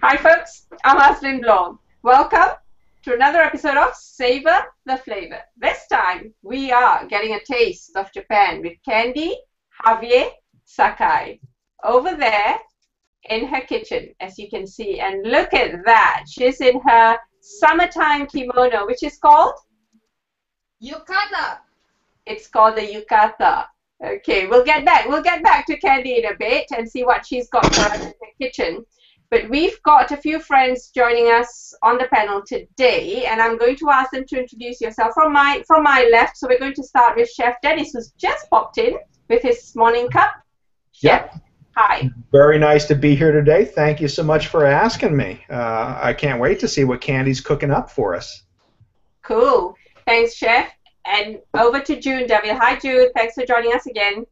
Hi folks, I'm Aslin Blom. Welcome to another episode of Savour the Flavour. This time we are getting a taste of Japan with Candy Javier Sakai over there in her kitchen, as you can see. And look at that. She's in her summertime kimono, which is called? Yukata. It's called the yukata. Okay, we'll get back to Candy in a bit and see what she's got for us in the kitchen. But we've got a few friends joining us on the panel today, and I'm going to ask them to introduce yourself from my left. So we're going to start with Chef Dennis, who's just popped in with his morning cup. Chef, Yep. hi. Very nice to be here today. Thank you so much for asking me. I can't wait to see what Candy's cooking up for us. Cool. Thanks, Chef. And over to June Deville. Hi, June. Thanks for joining us again.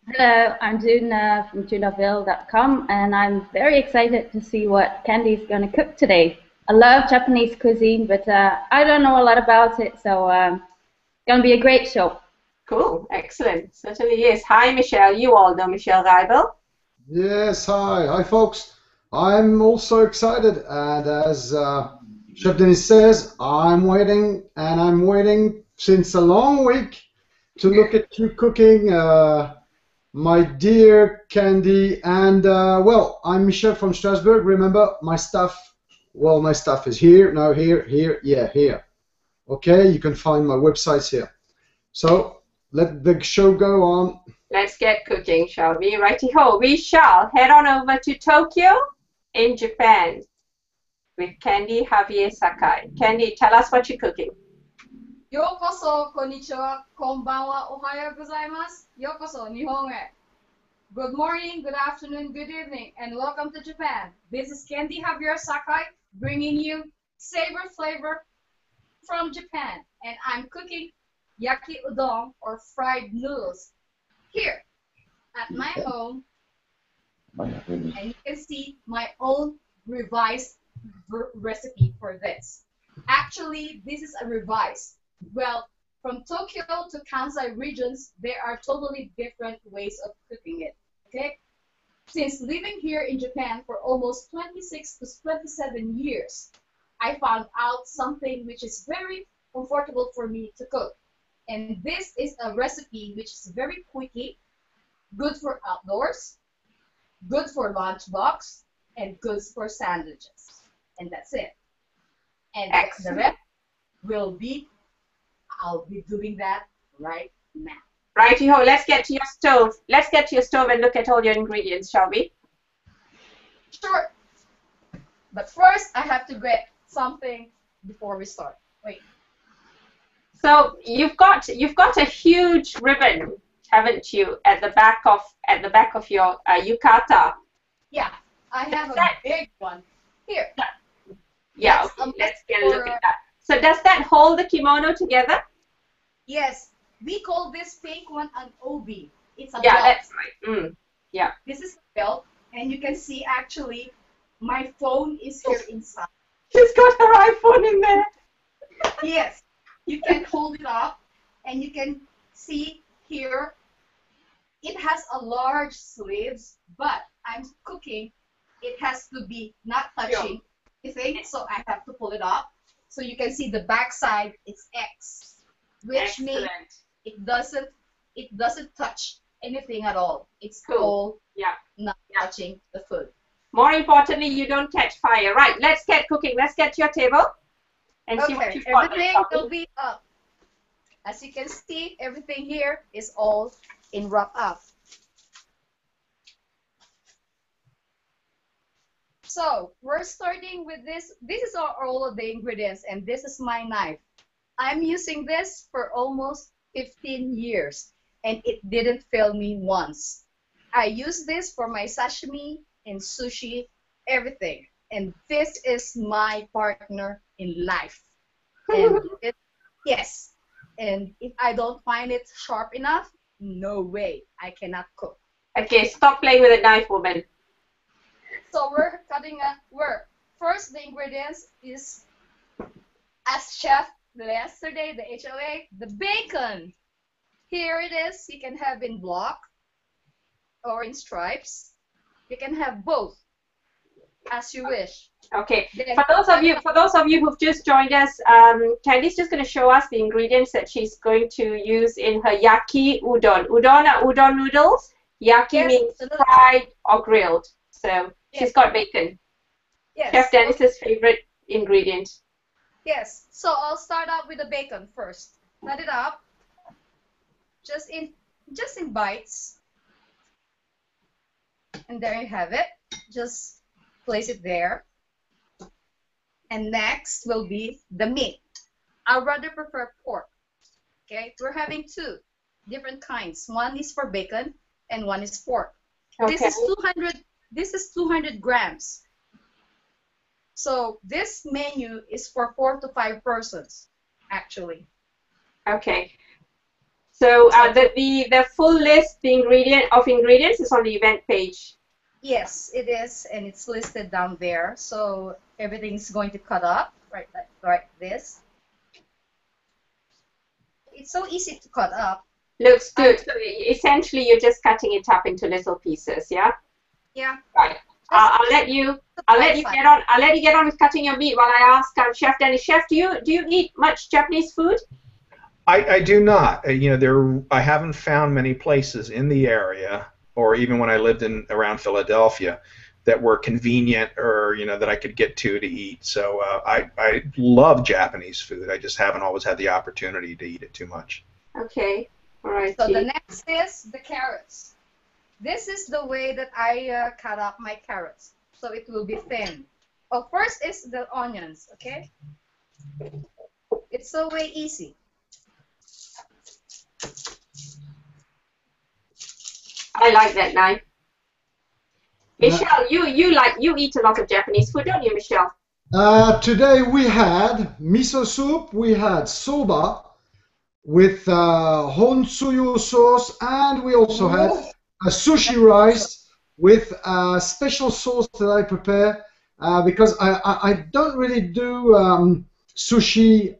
Hello, I'm June from junaville.com, and I'm very excited to see what Candy's going to cook today. I love Japanese cuisine, but I don't know a lot about it, so it's going to be a great show. Cool. Excellent. Certainly is. Hi, Michelle. You all know Michelle Reibel. Yes, hi folks. I'm also excited, and as Chef Denis says, I'm waiting since a long week to look at you cooking, my dear Candy. And well, I'm Michel from Strasbourg. Remember, my stuff is here, now here. Okay, you can find my websites here. So let the show go on. Let's get cooking, shall we? Righty-ho. We shall head on over to Tokyo in Japan with Candy Javier Sakai. Candy, tell us what you're cooking. Yokoso, konnichiwa, konbanwa, ohayo gozaimasu. Yokoso, Nihon e. Good morning, good afternoon, good evening, and welcome to Japan. This is Candy Javier Sakai bringing you Savour Flavor from Japan. And I'm cooking Yaki Udon, or fried noodles, here at my home. And you can see my own revised recipe for this. Actually, this is a revised. Well, from Tokyo to Kansai regions, there are totally different ways of cooking it. Okay? Since living here in Japan for almost 26 to 27 years, I found out something which is very comfortable for me to cook. And this is a recipe which is very quickie, good for outdoors, good for lunchbox, and good for sandwiches. And that's it. And the rest will be, I'll be doing that right now. Righty-ho, let's get to your stove. Let's get to your stove and look at all your ingredients, shall we? Sure. But first, I have to get something before we start. Wait. So you've got a huge ribbon, haven't you, at the back of your yukata? Yeah, I have a big one here. Yeah, okay, let's get a look at that. So does that hold the kimono together? Yes, we call this pink one an obi. It's a belt. That's right. Yeah. This is a belt, and you can see actually my phone is here inside. She's got her iPhone in there. Yes, you can hold it up, and you can see here it has a large sleeves, but I'm cooking. It has to be not touching anything, so I have to pull it up. So you can see the back side is X, which means it doesn't touch anything at all. It's cool. Not touching the food. More importantly, you don't catch fire. Right, let's get cooking. Let's get to your table and see what you've got. Everything will be up. As you can see, everything here is all in wrap up. So we're starting with this. This is all of the ingredients, and this is my knife. I'm using this for almost 15 years, and it didn't fail me once. I use this for my sashimi and sushi, everything. And this is my partner in life. And yes, and if I don't find it sharp enough, no way, I cannot cook. Okay, stop playing with a knife, woman. So we're cutting first the ingredients is, as chef yesterday, the HOA, the bacon. Here it is. You can have in block or in stripes. You can have both. as you wish. Okay. Then, For those of you who've just joined us, Candy's just going to show us the ingredients that she's going to use in her yaki udon. Udon are udon noodles. Yaki means fried or grilled. So she's got bacon. Yes. Chef Dennis's favorite ingredient. Yes. So I'll start out with the bacon first. Cut it up. Just in bites. And there you have it. Just place it there. And next will be the meat. I rather prefer pork. Okay, we're having two different kinds. One is for bacon and one is pork. Okay. This is 200 grams. So this menu is for 4 to 5 persons, actually. Okay. So the full list, the ingredients is on the event page. Yes, it is, and it's listed down there. So everything's going to cut up like this. It's so easy to cut up. Looks good. So essentially, you're just cutting it up into little pieces, yeah? Yeah. Right. I'll let you get on with cutting your meat while I ask Chef Dennis. Chef, do you eat much Japanese food? I do not. I haven't found many places in the area, or even when I lived around Philadelphia, that were convenient or that I could get to eat. So I love Japanese food. I just haven't always had the opportunity to eat it too much. Okay. All right. So the next is the carrots. This is the way that I cut up my carrots, so it will be thin. Oh, first is the onions, okay? It's so way easy. I like that knife. Michelle, you eat a lot of Japanese food, don't you, Michelle? Today we had miso soup, we had soba with honsuyu sauce, and we also had a sushi rice with a special sauce that I prepare because I don't really do sushi,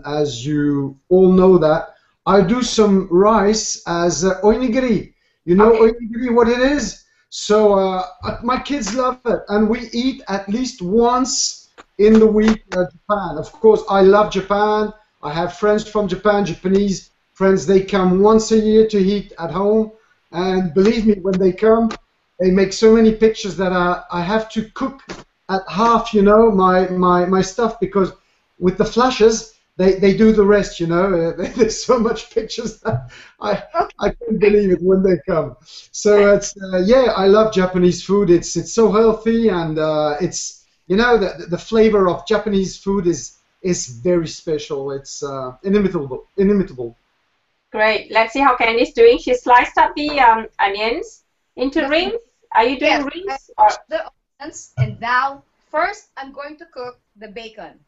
as you all know that. I do some rice as onigiri. You know onigiri, what it is? So my kids love it, and we eat at least once in the week Japan. Of course, I love Japan. I have friends from Japan, Japanese friends. They come once a year to eat at home, and believe me, when they come, they make so many pictures that I have to cook at half, my stuff, because with the flashes, they do the rest, There's so much pictures that I can't believe it when they come. So it's I love Japanese food. It's so healthy, and it's the flavor of Japanese food is very special. It's inimitable. Great. Let's see how Candy's doing. She sliced up the onions into rings. Are you doing rings? The onions, and now first I'm going to cook the bacon.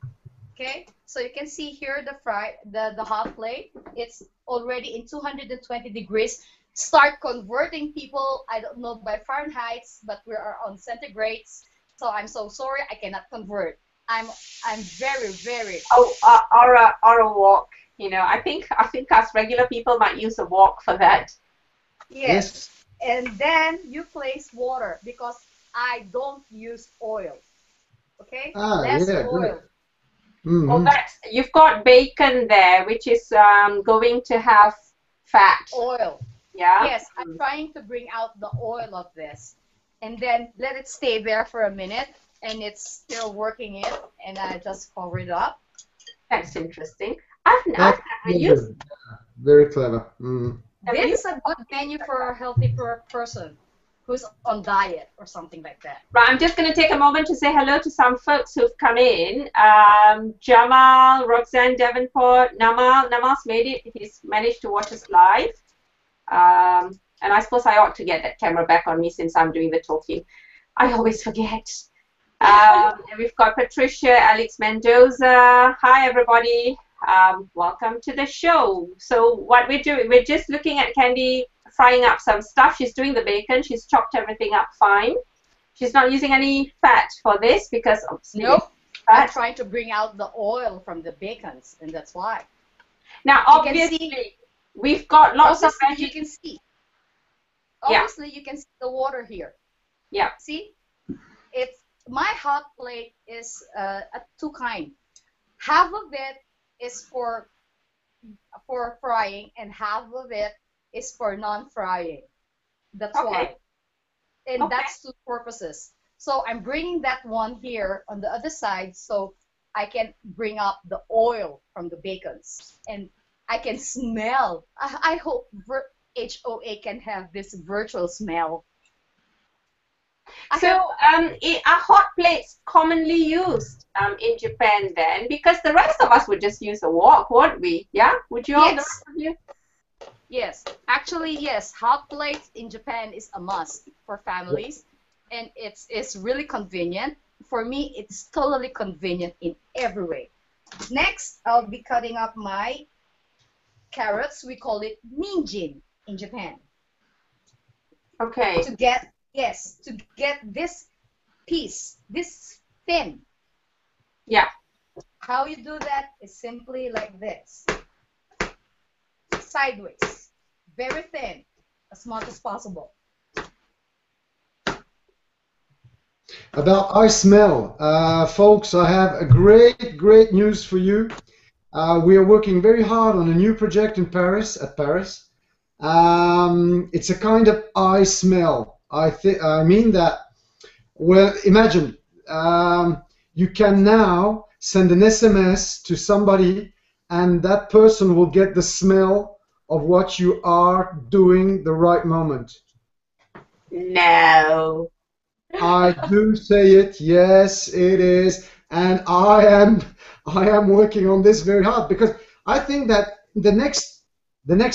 Okay, so you can see here the hot plate. It's already in 220 degrees. Start converting, people. I don't know by Fahrenheit, but we are on centigrades. So I'm so sorry, I cannot convert. I'm very, very. Or a wok. I think us regular people might use a wok for that. Yes. And then you place water, because I don't use oil. Okay. Less oil. Mm-hmm. Well, you've got bacon there, which is going to have fat. Oil. Yeah. Yes, I'm trying to bring out the oil of this, and then let it stay there for a minute, and it's still working it, and I just cover it up. That's interesting. I've never used. Very clever. Mm. This is a good menu for a healthy person who's on diet or something like that. Right, I'm just going to take a moment to say hello to some folks who've come in. Jamal, Roxanne Davenport, Namal's made it. He's managed to watch us live. And I suppose I ought to get that camera back on me since I'm doing the talking. I always forget. And we've got Patricia, Alex Mendoza. Hi, everybody. Welcome to the show. So what we're doing, we're just looking at Candy frying up some stuff. She's doing the bacon. She's chopped everything up fine. She's not using any fat for this because obviously. Nope. I'm trying to bring out the oil from the bacons, and that's why. Now, obviously, we've got lots of veggies. You can see. Obviously, you can see the water here. Yeah. See? my hot plate is two kind. Half of it is for frying, and half of it is for non-frying. That's why. And that's two purposes. So I'm bringing that one here on the other side so I can bring up the oil from the bacons. And I can smell. I hope HOA can have this virtual smell. So are hot plates commonly used in Japan then? Because the rest of us would just use a wok, wouldn't we? Yeah? Would you all, the rest of you? Yes, actually, yes. Hot plates in Japan is a must for families, and it's really convenient. For me, it's totally convenient in every way. Next, I'll be cutting up my carrots. We call it ninjin in Japan. Okay. To get this piece, this thin. Yeah. How you do that is simply like this. Sideways, very thin, as much as possible. About I smell, folks, I have a great news for you. We are working very hard on a new project in Paris. It's a kind of I smell. I mean that. Well, imagine you can now send an SMS to somebody, and that person will get the smell of what you are doing the right moment. No. I do say it. Yes, it is, and I am working on this very hard because I think that the next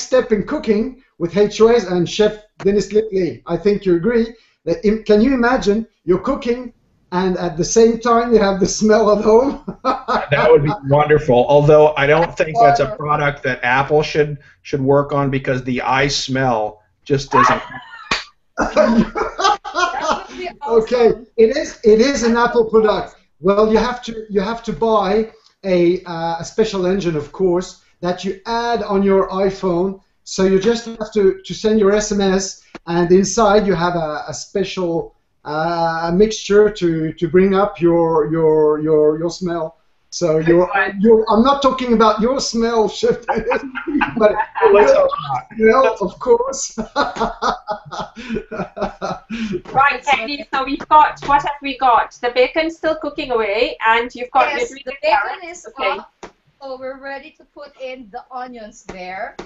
step in cooking with HOAs and Chef Dennis Litley, I think you agree that can you imagine you're cooking and at the same time you have the smell at home? That would be wonderful. Although I don't think that's a product that Apple should work on because the I smell just doesn't. Okay, it is an Apple product. Well, you have to buy a special engine, of course, that you add on your iPhone. So you just have to send your SMS, and inside you have a special mixture to bring up your smell. So I'm not talking about your smell, Chef, but smell, of course. Right, Candy. So what have we got? The bacon's still cooking away, and you've got the bacon is up. So we're ready to put in the onions there,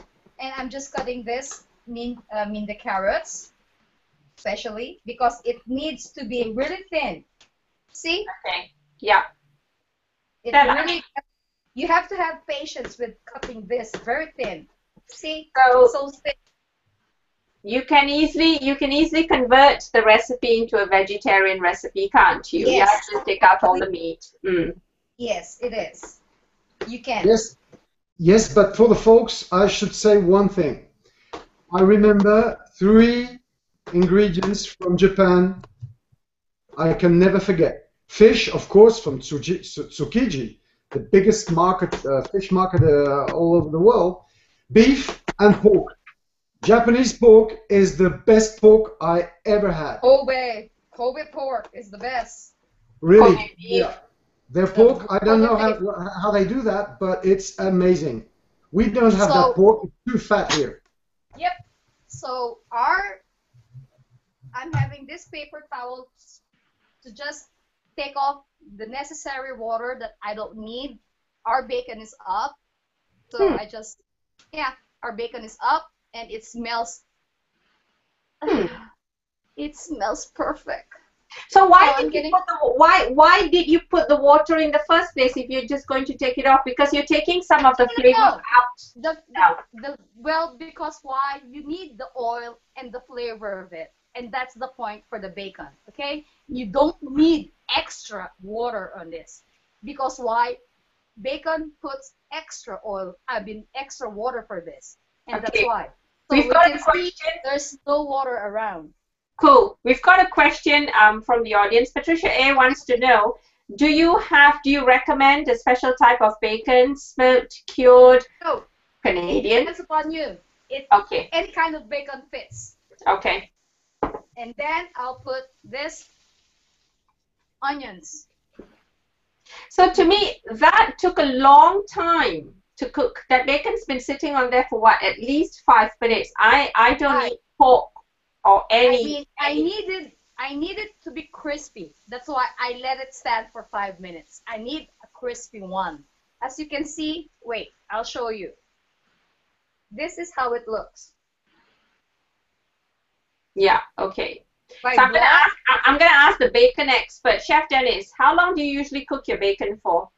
and I'm just cutting this the carrots, especially because it needs to be really thin. See? Okay. Yeah. You have to have patience with cutting this very thin. See? So thin. You can easily convert the recipe into a vegetarian recipe, can't you? Yes. Yeah, just take out all the meat. Mm. Yes, it is. You can. Yes, but for the folks, I should say one thing. I remember 3 ingredients from Japan I can never forget. Fish, of course, from Tsukiji, the biggest fish market all over the world. Beef and pork. Japanese pork is the best pork I ever had. Kobe pork is the best. Really? Yeah. Their pork, I don't know how they do that, but it's amazing. We don't have that pork. It's too fat here. Yep. So I'm having this paper towel to just take off the necessary water that I don't need. Our bacon is up. So our bacon is up, and it smells perfect. So why did you put the water in the first place if you're just going to take it off? Because you're taking some of the flavor out. Well, because why? You need the oil and the flavor of it. And that's the point for the bacon, okay? You don't need extra water on this. Because why? Bacon puts extra oil, extra water for this. And that's why. So We've got a question. There's no water around. Cool. We've got a question from the audience. Patricia A wants to know, do you recommend a special type of bacon, smoked, cured, Canadian? Depends upon you. Any kind of bacon fits. Okay. And then I'll put this onions. So to me, that took a long time to cook. That bacon's been sitting on there for what, at least 5 minutes. I don't need pork or any. I need it to be crispy. That's why I let it stand for 5 minutes. I need a crispy one. As you can see, wait, I'll show you. This is how it looks. Yeah, okay. By So I'm gonna ask the bacon expert, Chef Dennis. How long do you usually cook your bacon for?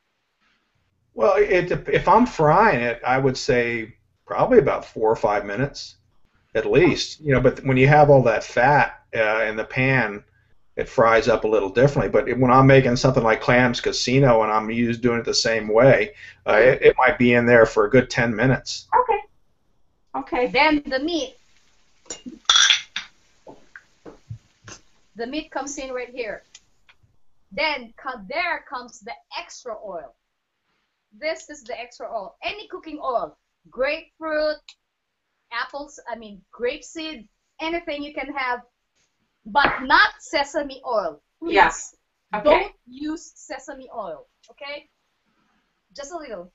Well, if I'm frying it, I would say probably about 4 or 5 minutes, at least. You know, but when you have all that fat in the pan, it fries up a little differently. But when I'm making something like clams casino and I'm doing it the same way, it might be in there for a good 10 minutes. Okay. Okay. Then the meat. The meat comes in right here. Then there comes the extra oil. This is the extra oil. Any cooking oil, grapefruit, apples, grapeseed, anything you can have, but not sesame oil. Please. Yes. Okay. Don't use sesame oil, okay? Just a little.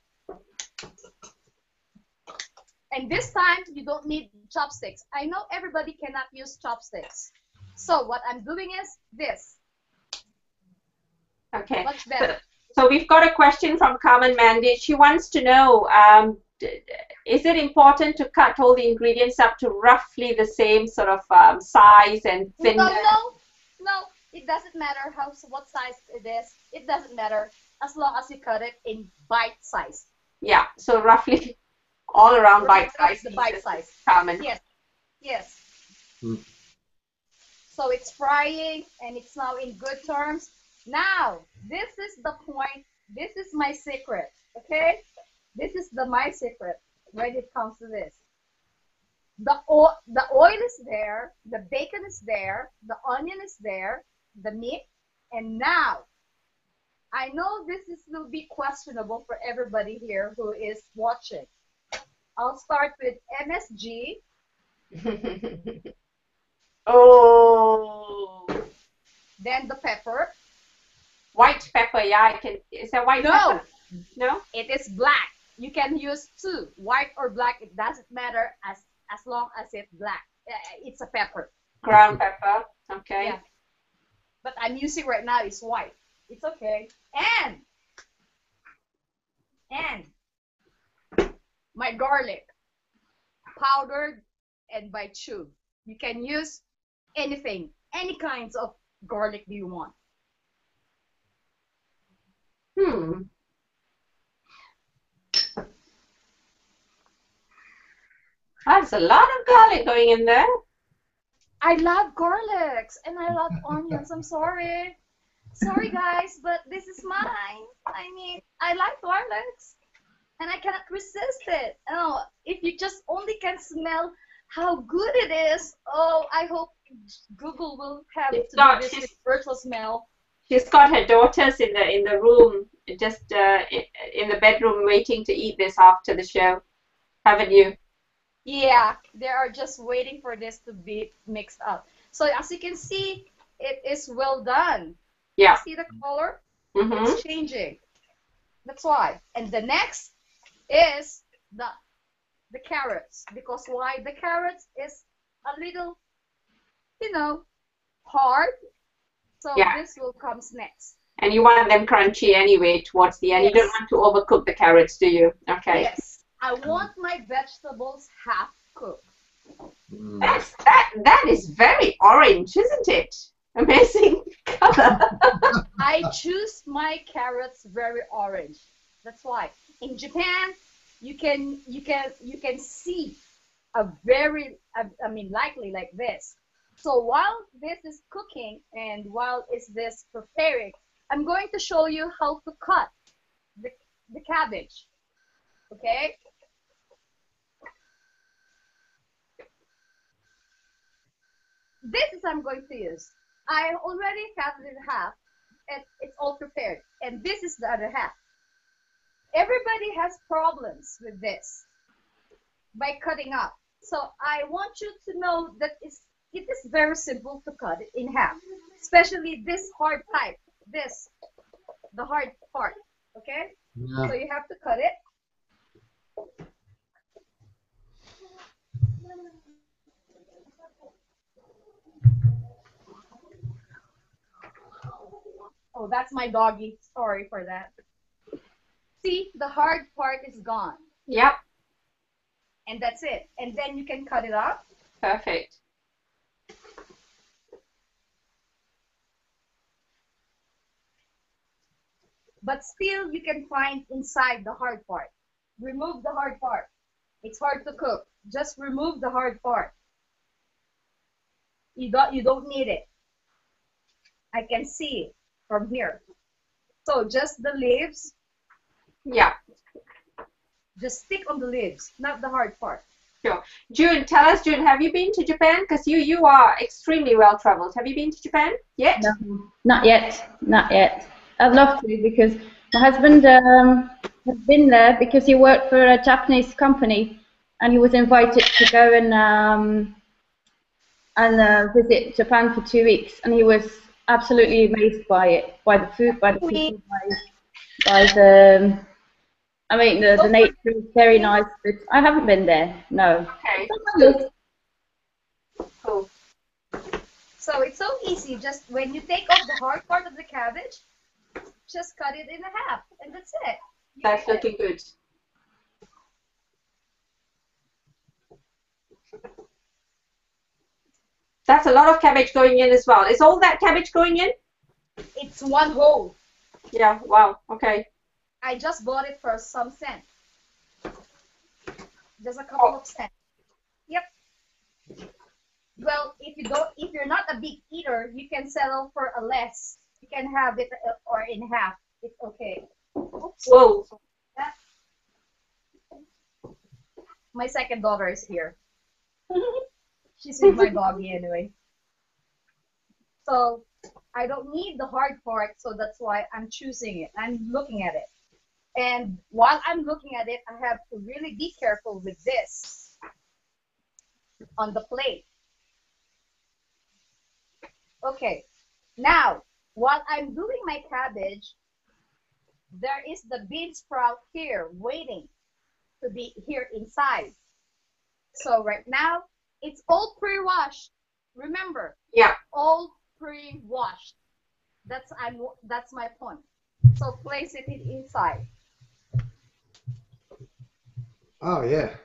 And this time, you don't need chopsticks. I know everybody cannot use chopsticks. So what I'm doing is this. Okay. Much better. So we've got a question from Carmen Mandy. She wants to know, is it important to cut all the ingredients up to roughly the same sort of size and thinness? No. It doesn't matter what size it is. It doesn't matter as long as you cut it in bite size. Yeah. So roughly all around bite size. The bite size. Carmen. Yes. So it's frying and it's now in good terms. Now, this is the point. This is my secret, okay? This is my secret when it comes to this. The oil is there, the bacon is there, the onion is there, the meat, and now, I know this will be questionable for everybody here who is watching. I'll start with MSG. Oh. Then the pepper. White pepper, yeah, is that white pepper? No? It is black. You can use two, white or black. It doesn't matter as long as it's black. It's a pepper. Ground pepper, okay. Yeah. But I'm using right now is white. It's okay. And my garlic, powdered and by tube. You can use anything, any kinds of garlic do you want. That's a lot of garlic going in there. I love garlics and I love onions. I'm sorry. Sorry guys, but this is mine. I like garlics and I cannot resist it. Oh, if you just only can smell how good it is. Oh, I hope Google will have to do this with virtual smell. She's got her daughters in the room, just in the bedroom, waiting to eat this after the show. Haven't you? Yeah, they are just waiting for this to be mixed up. So as you can see, it is well done. Yeah. See the color? Mm-hmm. It's changing. That's why. And the next is the carrots, because why? The carrots is a little, hard. So this will come next. And you want them crunchy anyway towards the end. Yes. You don't want to overcook the carrots, do you? Okay. Yes. I want my vegetables half cooked. That is very orange, isn't it? Amazing color. I choose my carrots very orange. That's why. In Japan, you can see a very, likely like this. So while this is cooking and while this preparing, I'm going to show you how to cut the cabbage. Okay? This is I'm going to use. I already cut it in half and it's all prepared. And this is the other half. Everybody has problems with this by cutting up. So I want you to know that it is very simple to cut it in half, especially this hard type, this, the hard part, okay? Yeah. So you have to cut it. Oh, that's my doggy. Sorry for that. See, the hard part is gone. Yep. And that's it. And then you can cut it up. Perfect. But still, you can find inside the hard part. Remove the hard part. It's hard to cook. Just remove the hard part. You don't need it. I can see it from here. So just the leaves. Yeah. Just stick on the leaves, not the hard part. Sure. June, tell us, June, have you been to Japan? Because you are extremely well traveled. Have you been to Japan yet? No, not yet. Not yet. I'd love to because my husband has been there because he worked for a Japanese company and he was invited to go and visit Japan for 2 weeks, and he was absolutely amazed by it, by the food, by the people, by the. I mean, the nature is very nice, but I haven't been there. No. Okay. Cool. So it's so easy. Just when you take off the hard part of the cabbage, just cut it in half, and that's it. That's looking good. That's a lot of cabbage going in as well. Is all that cabbage going in? It's one whole. Yeah, wow, okay. I just bought it for some cents. Just a couple of cents. Yep. Well, if you're not a big eater, you can settle for a less. You can have it or in half. It's okay. Oops. Whoa. My second daughter is here. She's with my doggy anyway. So I don't need the hard part, so that's why I'm choosing it. I'm looking at it. And while I'm looking at it, I have to really be careful with this on the plate. Okay, now, while I'm doing my cabbage, there is the bean sprout here waiting to be here inside. So right now, it's all pre-washed. Remember, yeah, all pre-washed. That's my point. So place it inside. Oh, yeah.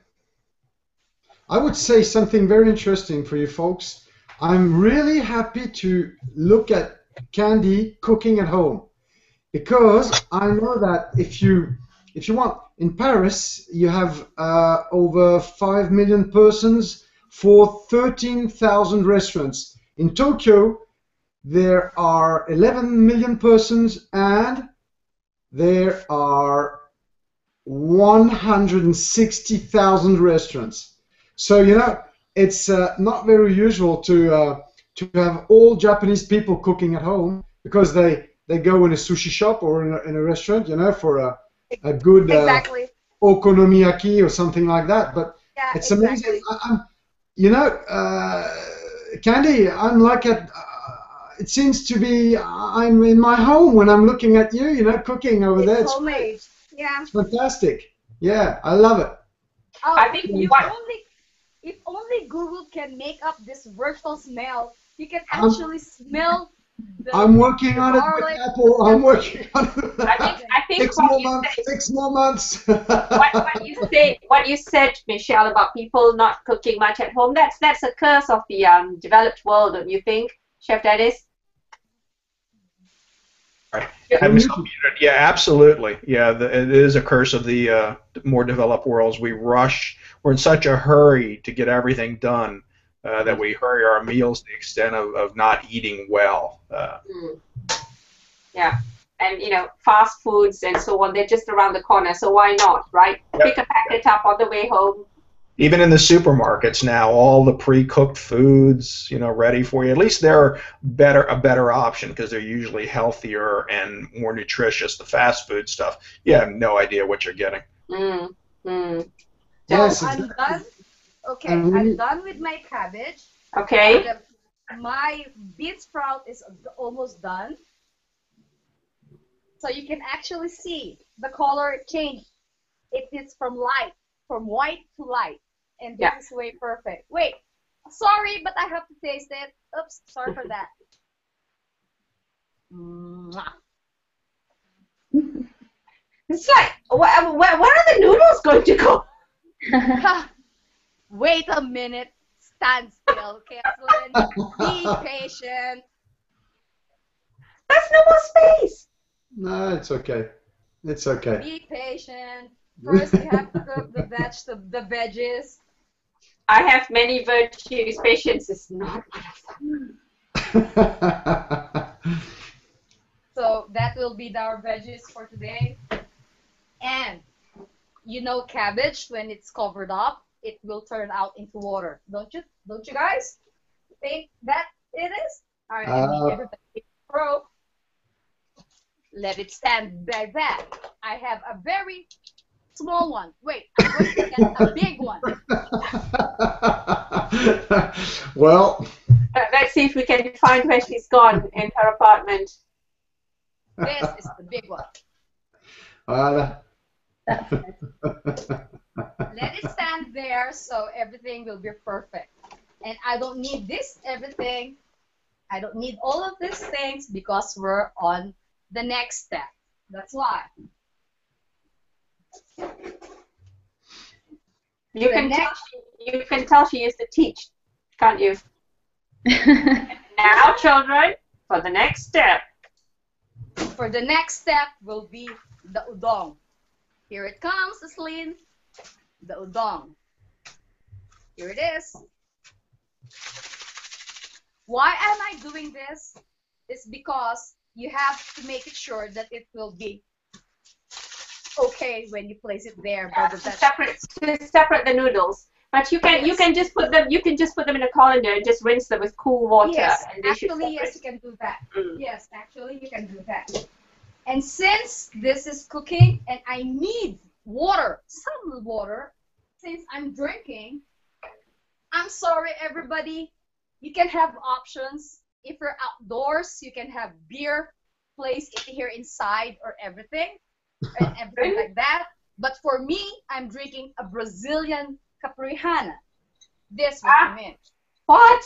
I would say something very interesting for you folks. I'm really happy to look at Candy cooking at home because I know that if you want, in Paris, you have over 5 million persons for 13,000 restaurants. In Tokyo, there are 11 million persons and there are 160,000 restaurants. So, you know, it's not very usual to have all Japanese people cooking at home because they go in a sushi shop or in a restaurant, you know, for a good exactly. Okonomiyaki or something like that. But yeah, it's exactly. amazing. You know, Candy, I'm like it seems to be I'm in my home when I'm looking at you, you know, cooking over there. It's homemade. Yeah. It's fantastic. Yeah, I love it. Oh, I think if only Google can make up this virtual smell, you can actually smell the I'm working on it with Apple. I'm working on it. I think 6 more months. what you said, Michelle, about people not cooking much at home, that's a curse of the developed world, don't you think, Chef Dennis? Yeah, absolutely. Yeah, it is a curse of the more developed worlds. We're in such a hurry to get everything done that we hurry our meals to the extent of not eating well. Yeah, and you know, fast foods and so on, they're just around the corner, so why not, right? Yep. Pick a packet up on the way home. Even in the supermarkets now, all the pre-cooked foods, you know, ready for you. At least they're a better option because they're usually healthier and more nutritious. The fast food stuff, you have no idea what you're getting. Yes, so I'm done. Okay, I'm done with my cabbage. Okay. My bean sprout is almost done. So you can actually see the color change. It is from white to light. And this is way perfect. Wait, sorry, but I have to taste it. Oops, sorry for that. Mwah. It's like, where are the noodles going to go? Wait a minute. Stand still, Kathleen. Be patient. There's no more space. No, it's okay. It's okay. Be patient. First, you have to cook the veggies. I have many virtues. Patience is not one of them. So that will be our veggies for today. And you know cabbage, when it's covered up, it will turn out into water. Don't you guys think that it is? All right, everybody throw. Let it stand like that. I have a very small one. Wait, I'm going to get a big one. Well, let's see if we can find where she's gone in her apartment. This is the big one. That's it. Let it stand there so everything will be perfect. And I don't need this everything. I don't need all of these things because we're on the next step. That's why. You can tell she used to teach, can't you? Now, children, for the next step. For the next step will be the udon. Here it comes, Celine. The udon. Here it is. Why am I doing this? It's because you have to make it sure that it will be okay when you place it there. To separate the noodles. But you can just put them in a colander and just rinse them with cool water. Yes, and actually, yes, you can do that. Yes, actually, you can do that. And since this is cooking and I need water, some water, since I'm drinking, I'm sorry, everybody. You can have options. If you're outdoors, you can have beer, place it here inside or everything, and everything like that. But for me, I'm drinking a Brazilian Caprihana. This what you mean. What?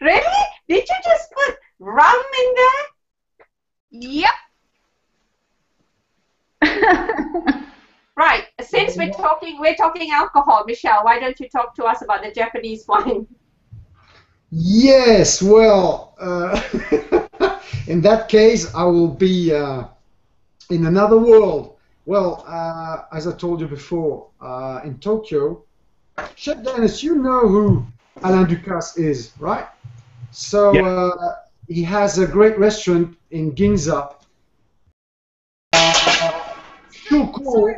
Really? Did you just put rum in there? Yep. Right. Since we're talking alcohol, Michelle, why don't you talk to us about the Japanese wine? yes, well, in that case, I will be in another world. Well, as I told you before, in Tokyo, Chef Dennis, you know who Alain Ducasse is, right? So he has a great restaurant in Ginza. So cool.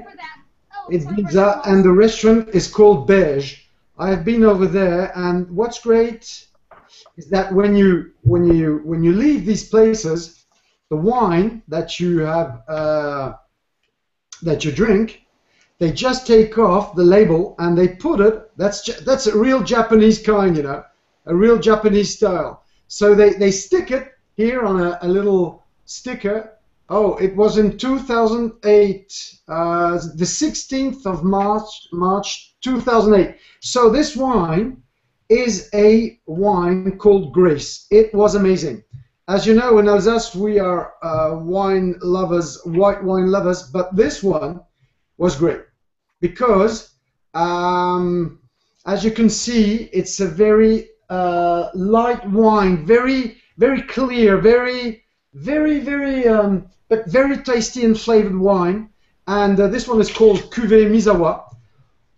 It's Ginza, and the restaurant is called Beige. I've been over there, and what's great is that when you leave these places, the wine that you have that you drink, they just take off the label and they put it. That's a real Japanese kind, you know, a real Japanese style. So they stick it here on a little sticker. Oh, it was in 2008, the 16th of March 2008. So this wine is a wine called Grace. It was amazing. As you know, in Alsace, we are wine lovers, white wine lovers, but this one was great because, as you can see, it's a very light wine, very, very clear, very, but very tasty and flavored wine. And this one is called Cuvée Misawa,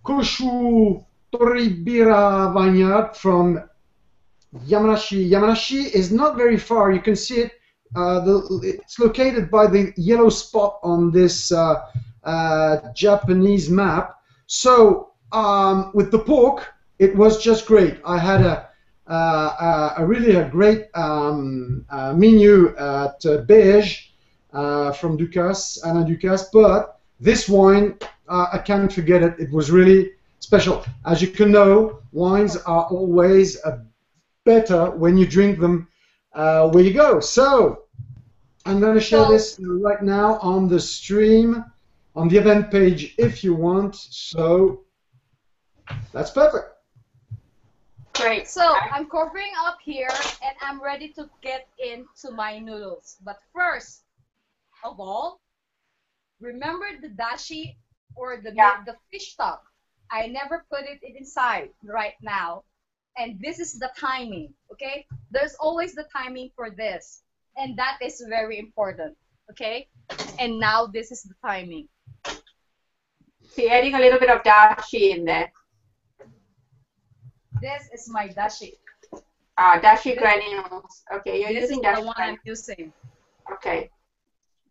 Koshu Toribira Vineyard from Yamanashi. Yamanashi is not very far. You can see it. It's located by the yellow spot on this Japanese map. So with the pork, it was just great. I had a really great menu at Beige from Ducasse, Alain Ducasse. But this wine, I can't forget it. It was really special. As you can know, wines are always better when you drink them where you go. So I'm going to share this right now on the stream, on the event page if you want. So that's perfect. Great. So I'm covering up here and I'm ready to get into my noodles. But first of all, remember the dashi or the fish stock. I never put it inside right now. And this is the timing, okay? There's always the timing for this. And that is very important, okay? And now this is the timing. So you're adding a little bit of dashi in there. This is my dashi. Dashi granules. Okay, you're This using is dashi the one granules. I'm using. Okay.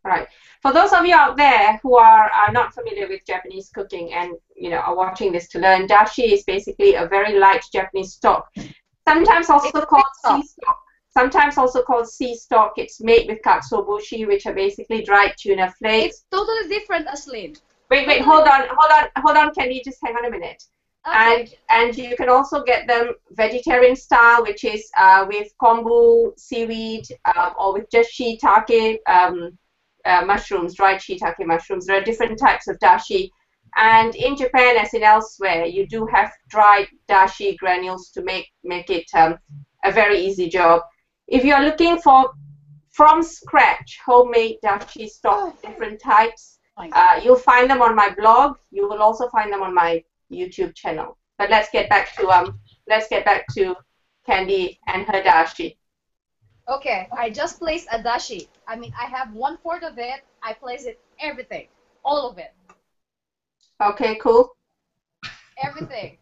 Right. For those of you out there who are not familiar with Japanese cooking and are watching this to learn, dashi is basically a very light Japanese stock. Sometimes also called sea stock. Sometimes also called sea stock. It's made with katsuobushi, which are basically dried tuna flakes. It's totally different, Aslin. Wait, hold on, Candy, just hang on a minute. Okay. And you can also get them vegetarian style, which is with kombu, seaweed, or with just shiitake mushrooms, dried shiitake mushrooms. There are different types of dashi. And in Japan, as in elsewhere, you do have dried dashi granules to make it a very easy job. If you're looking for from scratch homemade dashi stock, different types, you'll find them on my blog. You will also find them on my YouTube channel. But let's get back to Candy and her dashi. Okay, I just placed a dashi. I mean, I have 1/4 of it. I place it everything, all of it. Okay, cool. Everything.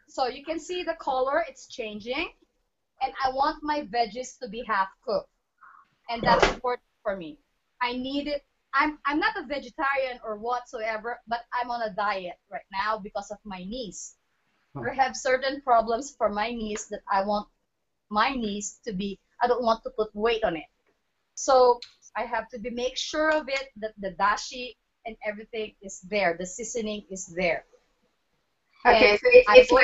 So you can see the color, it's changing. And I want my veggies to be half cooked. And that's important for me. I need it. I'm not a vegetarian or whatsoever, but I'm on a diet right now because of my knees. I have certain problems for my knees that I want my knees to be, I don't want to put weight on it. So I have to make sure of it that the dashi and everything is there. The seasoning is there. Okay, so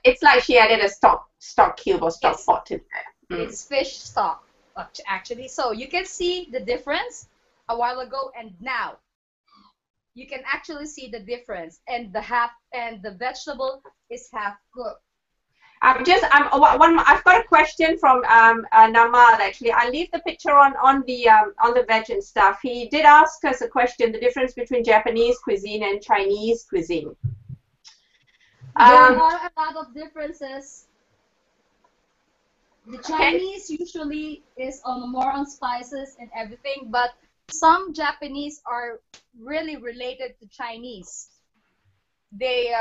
it's like she added a stock cube or stock pot to there. It's fish stock, actually. So you can see the difference a while ago and now. You can actually see the difference, and the vegetable is half cooked. I've got a question from Namal. Actually, I'll leave the picture on the veg and stuff. He did ask us a question: the difference between Japanese cuisine and Chinese cuisine. There are a lot of differences. The Chinese usually is more on spices and everything, but some Japanese are really related to Chinese. They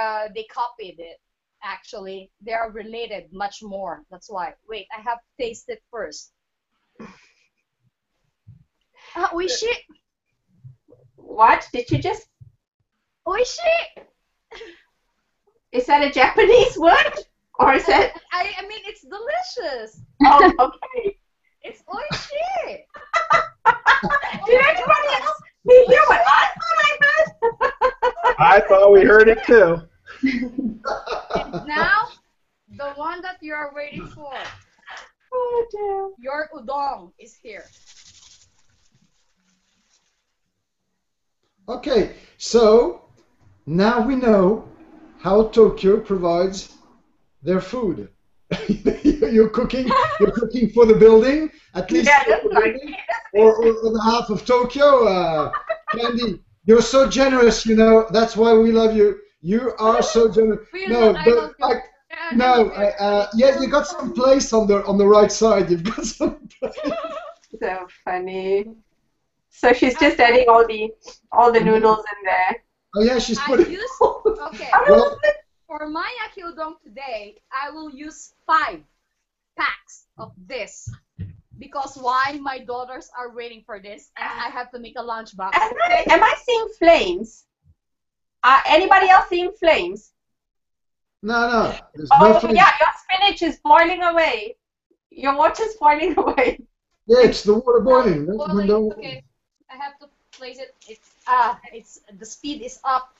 copied it. Actually, they are related much more. That's why. Wait, I have to taste it first. Oishi. What did you just? Oishi. Is that a Japanese word, or is that? I mean, it's delicious. Oh, okay. It's oishi. Did anybody else hear what I thought I heard? I thought we heard it too. And now, the one that you are waiting for. Oh dear. Your udon is here. Okay, so now we know how Tokyo provides their food. You're cooking for the building, at least for the building, or the half of Tokyo. Candy, you're so generous, that's why we love you. You are so generous. Yeah, you got some place on the right side. You've got some place. So funny. So she's just adding all the noodles in there. Oh yeah, she's putting. Okay. Well, for my yaki udon today, I will use 5 packs of this. Because why? My daughters are waiting for this, and I have to make a lunchbox. Am I seeing flames? Anybody else seeing flames? No. There's Oh, no flames. yeah, your spinach is boiling away. Your water's boiling away. Yeah, it's the water boiling. Okay, I have to place it. It's the speed is up.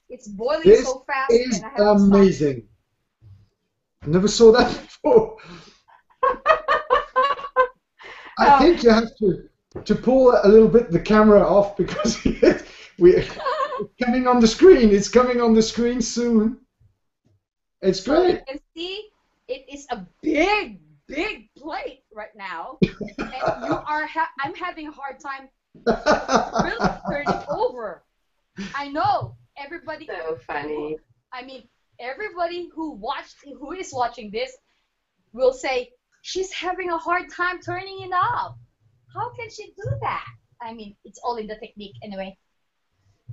It's boiling This so fast. is and I have to stop. amazing. I never saw that before. I think you have to pull a little bit the camera off because it's coming on the screen. It's coming on the screen soon. It's So you great. can see it is a big, big plate right now, and I'm having a hard time really turning over. I know everybody. So funny. I mean, everybody who is watching this will say she's having a hard time turning it off. How can she do that? I mean, it's all in the technique anyway.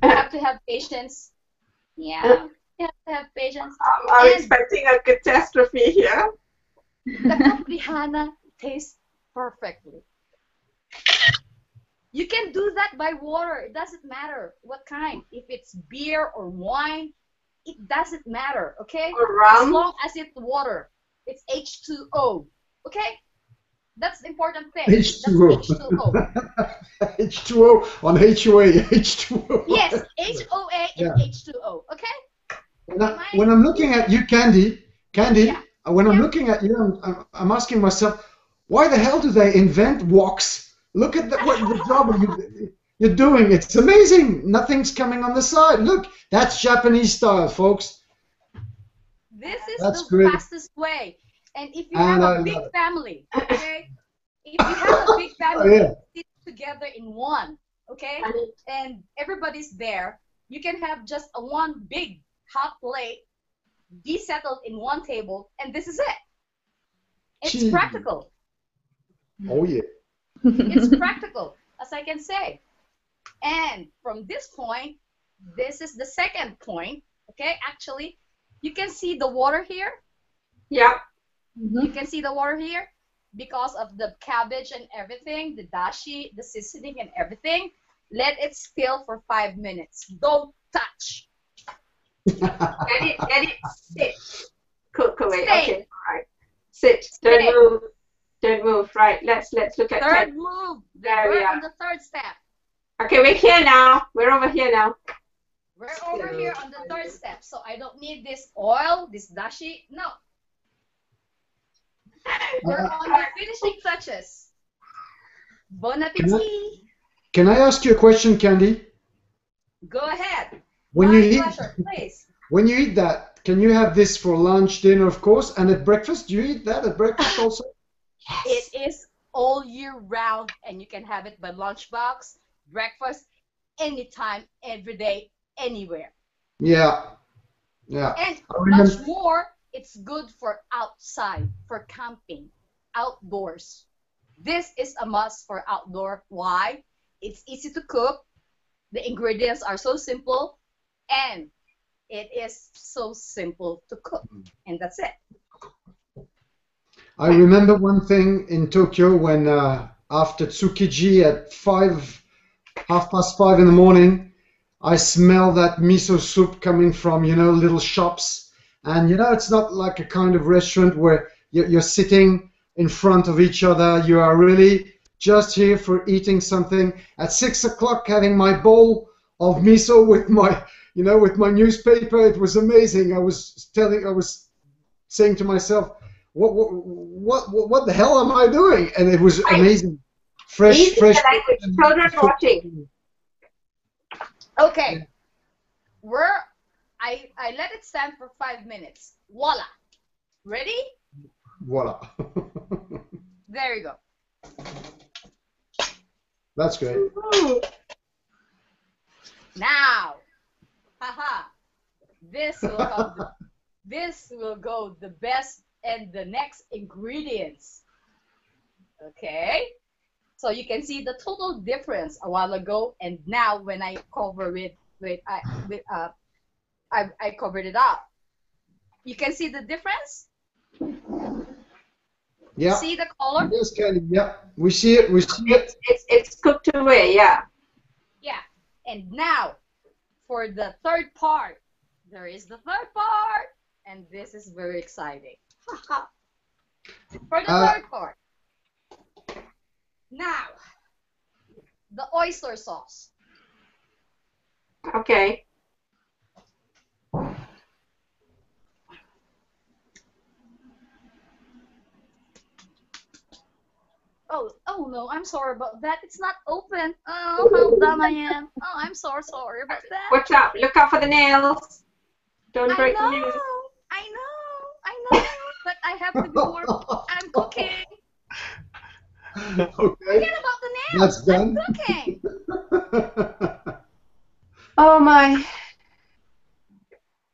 You have to have patience. Yeah, you have to have patience. I'm And expecting a catastrophe here. the kaprihana tastes perfectly. You can do that by water. It doesn't matter what kind. If it's beer or wine, it doesn't matter, okay? Or As rum. long as it's water. It's H2O, okay? That's the important thing. H2O. That's H2O. H2O on HOA. H2O. Yes, HOA Yeah. and H2O, okay? When I'm looking at you, Candy, Yeah. when I'm Yeah. looking at you, I'm asking myself, why the hell do they invent woks? Look at what the job you're doing. It's amazing. Nothing's coming on the side. Look, that's Japanese style, folks. This is That's the great. fastest way. And if you And have I a big love it. family, okay? If you have a big family, yeah. sit together in one, okay? And everybody's there, you can have just one big hot plate, be settled in one table, and this is it. It's Gee. practical. Oh yeah. It's practical, as I can say. And from this point, this is the second point, okay? Actually, you can see the water here. Yeah. You can see the water here because of the cabbage and everything, the dashi, the seasoning and everything. Let it still for 5 minutes. Don't touch. Let it sit. Cook away. Stay. Okay. All right. Sit. Don't Stay. move. Don't move. Right. Let's look at Third Ted. move. There we We're are. on the third step. Okay, we're here now. We're over here now. We're over here on the third step. So I don't need this oil, this dashi. No. We're on the finishing touches. Bon appetit. Can I ask you a question, Candy? Go ahead. When My you eat, pleasure, please. when you eat that, can you have this for lunch, dinner, of course, and at breakfast? Do you eat that at breakfast also? It is all year round, and you can have it by lunchbox, breakfast, anytime, every day, anywhere. Yeah. Yeah. And I remember- much more, it's good for outside, for camping, outdoors. This is a must for outdoor. Why? It's easy to cook. The ingredients are so simple, and it is so simple to cook. And that's it. I remember one thing in Tokyo when after Tsukiji at 5:30 in the morning, I smell that miso soup coming from, little shops. And, it's not like a kind of restaurant where you're sitting in front of each other. You are really just here for eating something. At 6 o'clock, having my bowl of miso with my, with my newspaper, it was amazing. I was saying to myself, what the hell am I doing? And it was amazing. Fresh. Language. Children watching. Okay. I let it stand for 5 minutes. Voila. Ready? Voila. There you go. That's great. Ooh. Now, haha, this will go the best and the next ingredients. Okay, so you can see the total difference a while ago and now when I cover it I covered it up. You can see the difference. Yeah. See the color? Yes, Kelly. Yeah, we see it. We see it. It's cooked away. Yeah. Yeah. And now, for the third part, there is the third part, and this is very exciting. For the third part, now, the oyster sauce. Okay. Oh no, I'm sorry about that. It's not open. Oh, how dumb I am. Oh, I'm so sorry about that. Watch out! Look out for the nails. Don't I break the know, nails. I know, but I have to do work. I'm cooking. Okay, Forget about the nails. that's done. I'm cooking. Oh my!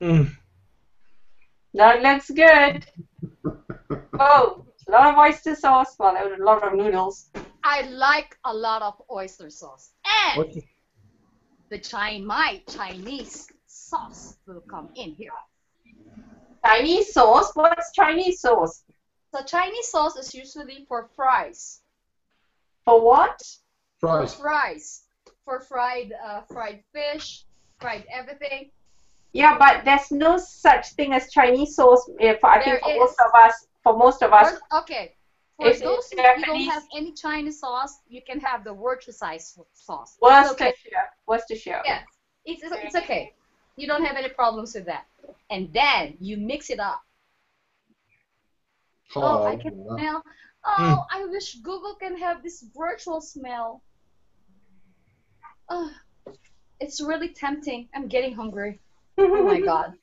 Mm. That looks good. Oh, a lot of oyster sauce. Well, there was a lot of noodles. I like a lot of oyster sauce. And What? my Chinese sauce will come in here. Chinese sauce? What's Chinese sauce? So Chinese sauce is usually for fries. For what? For Fries. fries. For fried fish, fried everything. Yeah, but there's no such thing as Chinese sauce. I think for There most is. of us, Okay. For If those it's who you don't Japanese- have any Chinese sauce, you can have the Worcestershire sauce. It's Worcestershire. okay. Worcestershire. Yes, it's okay. You don't have any problems with that. And then you mix it up. Oh, I can smell. Oh, I wish Google can have this virtual smell. Oh, it's really tempting. I'm getting hungry. Oh my God. Me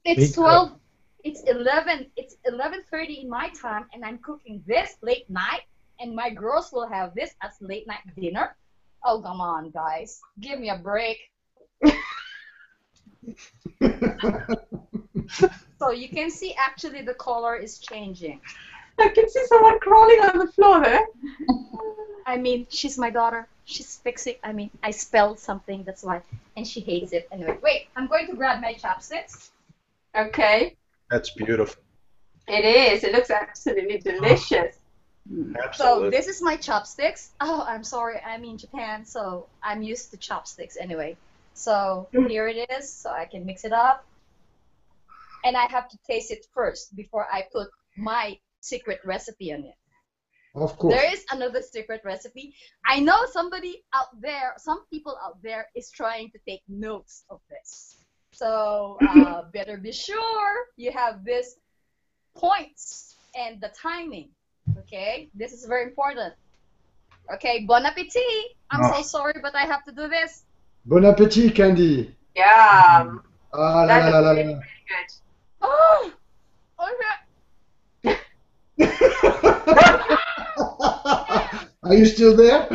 It's too. 12. It's 11:30 in my time, and I'm cooking this late night, and my girls will have this as late night dinner. Oh, come on, guys. Give me a break. So you can see actually the color is changing. I can see someone crawling on the floor there. I mean, she's my daughter. She's fixing. I mean, I spelled something, that's why. And she hates it. Anyway, wait, I'm going to grab my chopsticks. Okay. That's beautiful. It is. It looks absolutely delicious. So Absolutely. this is my chopsticks. Oh, I'm sorry. I'm in Japan, so I'm used to chopsticks anyway. So here it is, so I can mix it up. And I have to taste it first before I put my secret recipe on it. Of course. There is another secret recipe. I know somebody out there, some people out there is trying to take notes of this. So better be sure you have these points and the timing. Okay, this is very important. Okay, bon appetit. I'm so sorry, but I have to do this. Bon appetit, Candy. Yeah. Ah, la, That la, la, looks la, really, la. really good. Oh, okay. Are you still there?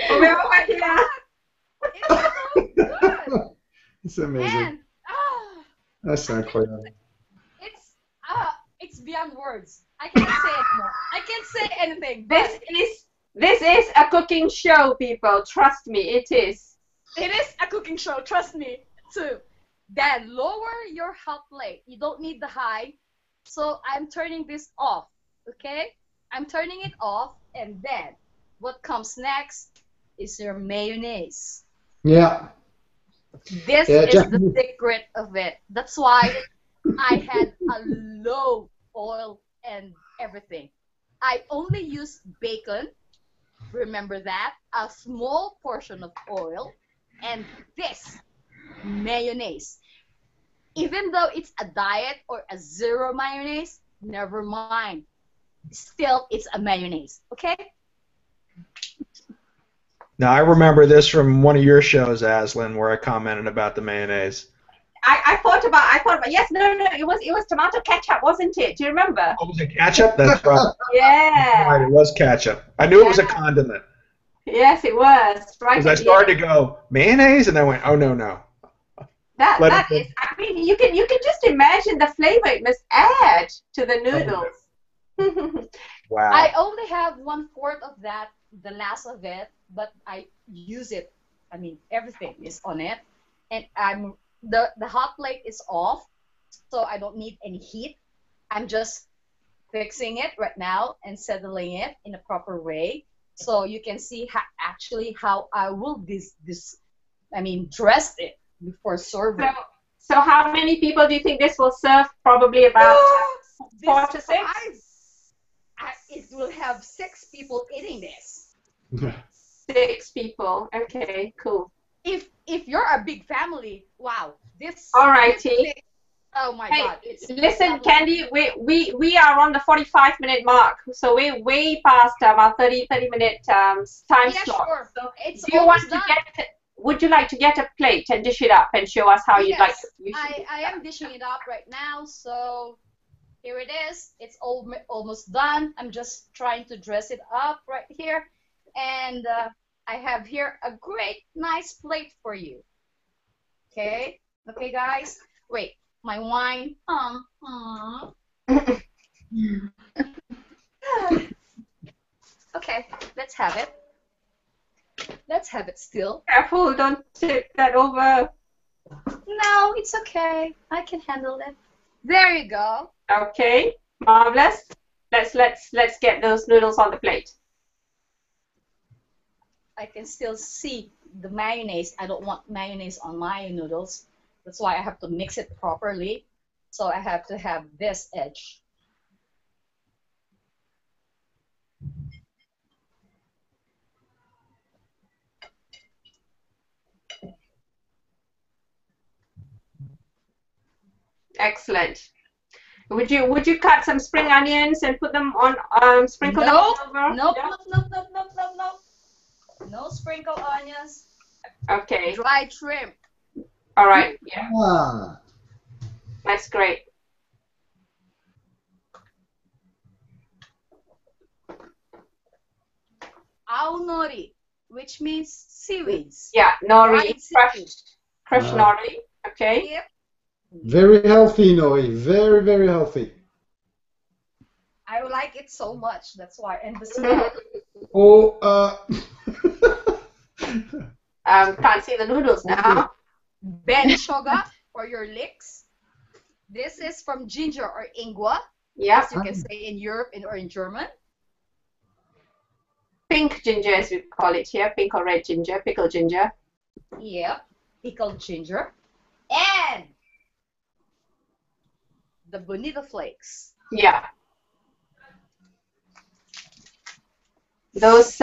We're over here. It's so good. It's amazing. And That's incroyable. it's beyond words. I can't say it more. I can't say anything. This is a cooking show, people. Trust me, it is. It is a cooking show, trust me, too. Then lower your hot plate. You don't need the high. So I'm turning this off, okay? I'm turning it off, and then what comes next is your mayonnaise. Yeah. This Yeah, is the Japanese. secret of it. That's why I had a low oil and everything. I only used bacon, remember that, a small portion of oil, and this mayonnaise. Even though it's a diet or a zero mayonnaise, never mind. Still, it's a mayonnaise, okay? Now I remember this from one of your shows, Aslan, where I commented about the mayonnaise. I thought about yes, no, it was tomato ketchup, wasn't it? Do you remember? Oh, was it ketchup? That's right. Yeah. Right, it was ketchup. I knew it was a condiment. Yes, it was. Right. Because I started to go, mayonnaise? And I went, oh, no. That is, I mean, you can just imagine the flavor it must add to the noodles. Wow. I only have 1/4 of that, the last of it, but I use it. I mean, everything is on it, and the hot plate is off, so I don't need any heat. I'm just fixing it right now and settling it in a proper way, so you can see how I will dress it before serving. So how many people do you think this will serve? Probably about 4 to 6? It will have 6 people eating this. 6 people. Okay, cool. If you're a big family, wow, this. Alrighty. Oh my Hey, God. It's listen, lovely. Candy, we are on the 45-minute mark, so we're way past our 30-minute time Yeah, slot. sure. So It's do you want almost to done. would you like to get a plate and dish it up and show us how you'd like Yes, you should do I that? am dishing it up right now. So here it is. It's almost done. I'm just trying to dress it up right here. And I have here a great, nice plate for you. Okay. Okay, guys. Wait, my wine. Okay, let's have it. Let's have it still. Careful, don't tip that over. No, it's okay. I can handle it. There you go. Okay, marvelous. Let's get those noodles on the plate. I can still see the mayonnaise. I don't want mayonnaise on my noodles. That's why I have to mix it properly. So I have to have this edge. Excellent. Would you cut some spring onions and put them on sprinkle them Nope, over? nope, Yeah? nope, nope, nope, nope, nope, nope. No sprinkle onions. Okay. Dried shrimp. All right. Yeah, Ah, that's great. Nori, which means seaweeds. Yeah, nori, Dried seaweed. crushed Ah. nori. Okay. Yep. very healthy, Nori. Very, very healthy. I like it so much. That's why. And the smell. Oh, Can't see the noodles now. Beni shoga for your leeks. This is from ginger or ingwa, Yeah, as you can say in Europe or in German. pink ginger as we call it here, pink or red ginger, pickled ginger. Yep, pickled ginger. And the bonito flakes. Yeah. Those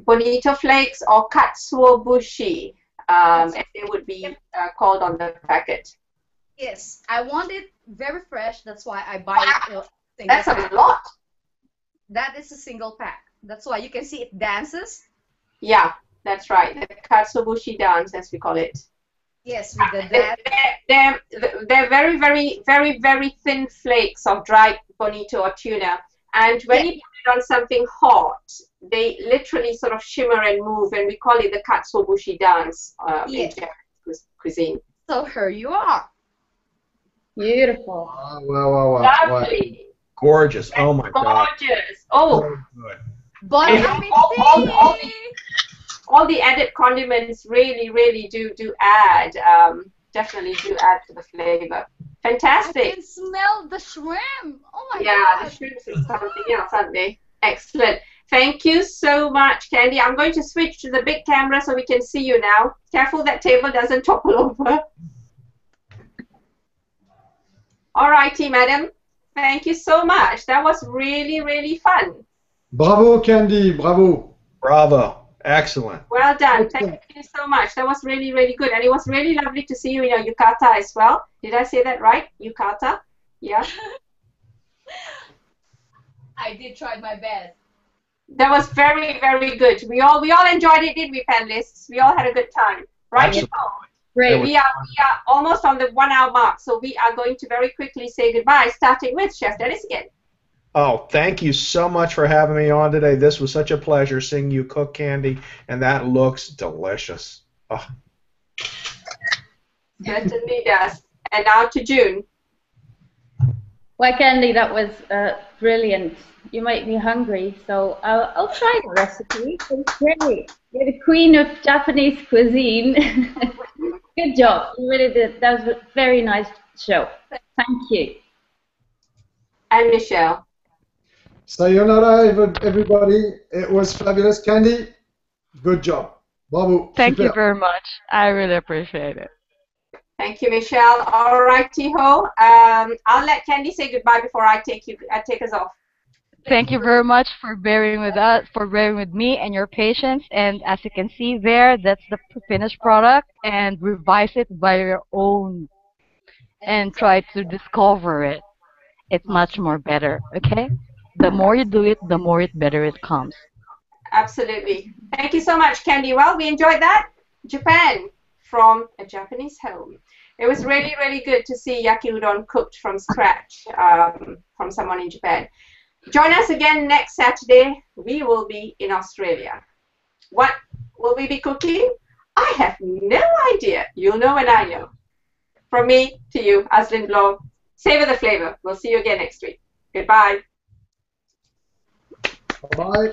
bonito flakes or katsuobushi, as they would be called on the packet. Yes, I want it very fresh. That's why I buy it. Single That's pack. a lot. That is a single pack. That's why you can see it dances. Yeah, that's right. The katsuobushi dance, as we call it. Yes, with the dance. They're very, very, very, very thin flakes of dried bonito or tuna. And when you put it on something hot, they literally sort of shimmer and move, and we call it the katsuobushi dance in Yes. Japanese cuisine. So here you are. Beautiful. wow, wow, wow. Lovely. Gorgeous. Oh my God. Gorgeous. Oh, So good. Bon And appetit! all the added condiments really, really do add, definitely do add to the flavor. I Fantastic. can smell the shrimp. Oh my Yeah, the God. shrimps is something else, aren't they? Excellent. Thank you so much, Candy. I'm going to switch to the big camera so we can see you now. Careful that table doesn't topple over. All righty, madam. Thank you so much. That was really, really fun. Bravo, Candy. Bravo. Bravo. Excellent. Well done. Excellent. Thank you so much. That was really, really good. And it was really lovely to see you in your yukata as well. Did I say that right? Yukata? Yeah. I did try my best. That was very, very good. We all enjoyed it, didn't we, panelists? We all had a good time. Right? Absolutely. Great. We are almost on the 1 hour mark, so we are going to very quickly say goodbye, starting with Chef Dennis again. Oh, thank you so much for having me on today. This was such a pleasure seeing you cook, Candy, and that looks delicious. Oh. Certainly does. And now to June. Well, Candy, that was brilliant. You make me hungry, so I'll try the recipe. It's great. You're the queen of Japanese cuisine. Good job. You really did. That was a very nice show. Thank you. And Michelle. Sayonara, everybody. It was fabulous, Candy. Good job. Bravo. Thank you Super. very much. I really appreciate it. Thank you, Michelle. All righty ho. I'll let Candy say goodbye before I take us off. Thank you very much for bearing with us, for bearing with me and your patience. And as you can see there, that's the finished product, and revise it by your own. and try to discover it. It's much more better, okay? The more you do it, the more it better it comes. Absolutely. Thank you so much, Candy. Well, we enjoyed that. Japan from a Japanese home. It was really, really good to see yaki udon cooked from scratch from someone in Japan. Join us again next Saturday. We will be in Australia. What will we be cooking? I have no idea. You'll know when I know. From me to you, Aslin Blow, savor the flavor. We'll see you again next week. Goodbye. Bye-bye.